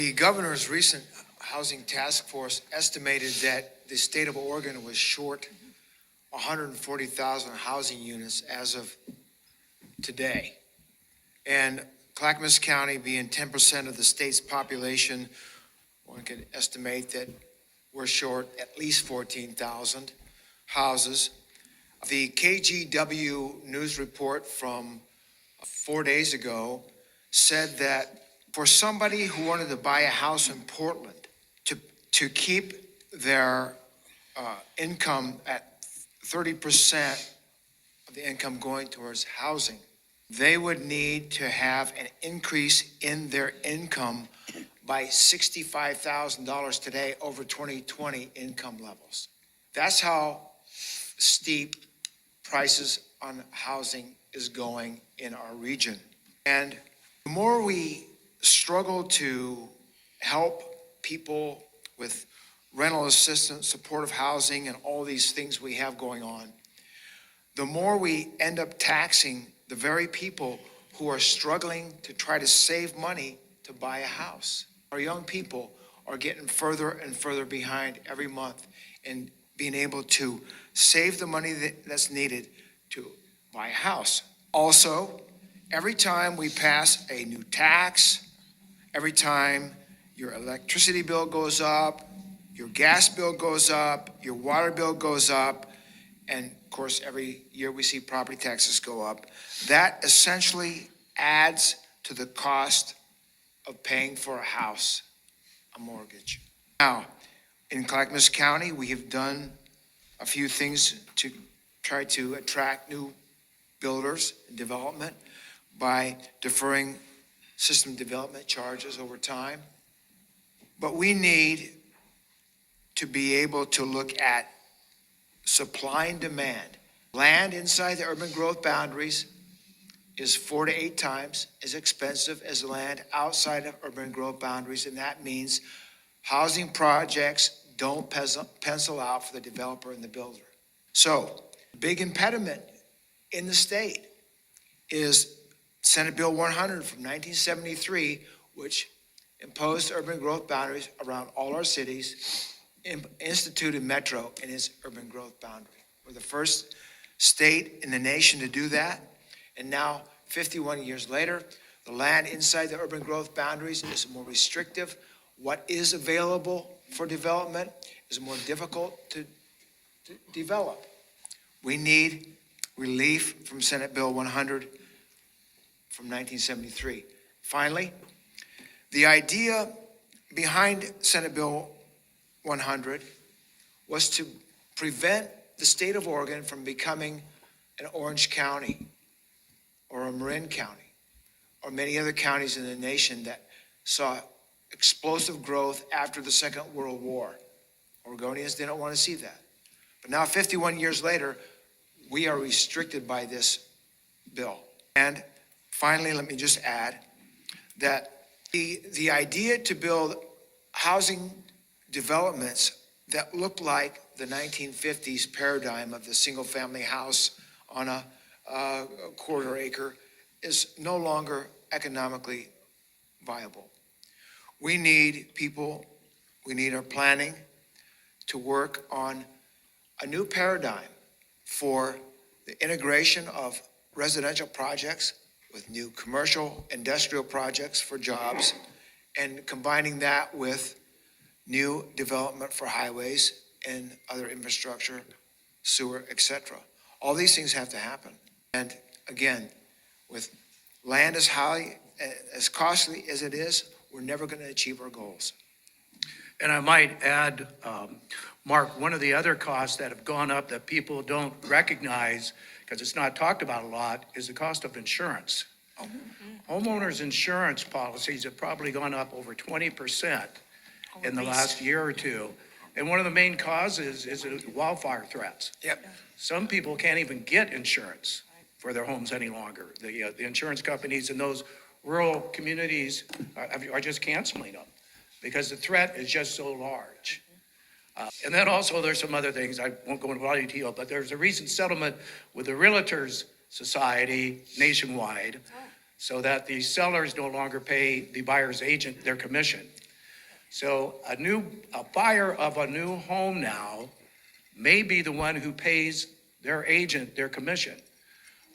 The governor's recent housing task force estimated that the state of Oregon was short 140,000 housing units as of today. And Clackamas County, being 10% of the state's population, one could estimate that we're short at least 14,000 houses. The KGW news report from 4 days ago said that for somebody who wanted to buy a house in Portland to keep their income at 30% of the income going towards housing, they would need to have an increase in their income by $65,000 today over 2020 income levels. That's how steep prices on housing is going in our region. And the more we struggle to help people with rental assistance, supportive housing, and all these things we have going on, the more we end up taxing the very people who are struggling to try to save money to buy a house. Our young people are getting further and further behind every month in being able to save the money that's needed to buy a house. Also, every time we pass a new tax, every time your electricity bill goes up, your gas bill goes up, your water bill goes up, and of course, every year we see property taxes go up, that essentially adds to the cost of paying for a house, a mortgage. Now, in Clackamas County, we have done a few things to try to attract new builders and development by deferring system development charges over time. But we need to be able to look at supply and demand. Land inside the urban growth boundaries is 4 to 8 times as expensive as land outside of urban growth boundaries, and that means housing projects don't pencil out for the developer and the builder. So, big impediment in the state is Senate Bill 100 from 1973, which imposed urban growth boundaries around all our cities, instituted Metro in its urban growth boundary. We're the first state in the nation to do that, and now, 51 years later, the land inside the urban growth boundaries is more restrictive. What is available for development is more difficult to develop. We need relief from Senate Bill 100 from 1973. Finally, the idea behind Senate Bill 100 was to prevent the state of Oregon from becoming an Orange County or a Marin County or many other counties in the nation that saw explosive growth after the Second World War. Oregonians didn't want to see that. But now, 51 years later, we are restricted by this bill. And finally, let me just add that the idea to build housing developments that look like the 1950s paradigm of the single-family house on a quarter acre is no longer economically viable. We need people, we need our planning to work on a new paradigm for the integration of residential projects with new commercial, industrial projects for jobs, and combining that with new development for highways and other infrastructure, sewer, etc. All these things have to happen. And again, with land as costly as it is, we're never going to achieve our goals. And I might add, Mark, one of the other costs that have gone up that people don't recognize, because it's not talked about a lot, is the cost of insurance. Homeowners insurance policies have probably gone up over 20% in the last year or two. And one of the main causes is wildfire threats. Yep. Some people can't even get insurance for their homes any longer. The insurance companies in those rural communities are just canceling them because the threat is just so large. And then also there's some other things, I won't go into a lot of detail, but there's a recent settlement with the Realtors Society nationwide so that the sellers no longer pay the buyer's agent their commission. So a buyer of a new home now may be the one who pays their agent their commission.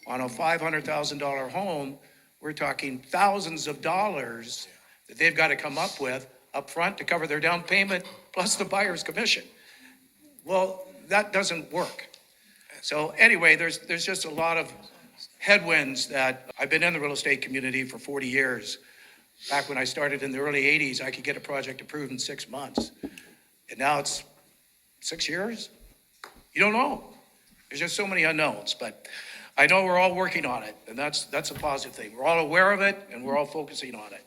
On a $500,000 home, we're talking thousands of dollars that they've got to come up with up front to cover their down payment plus the buyer's commission. Well, that doesn't work. So anyway, there's just a lot of headwinds that I've been in the real estate community for 40 years. Back when I started in the early 80s, I could get a project approved in 6 months. And now it's 6 years? You don't know. There's just so many unknowns, but I know we're all working on it, and that's a positive thing. We're all aware of it, and we're all focusing on it.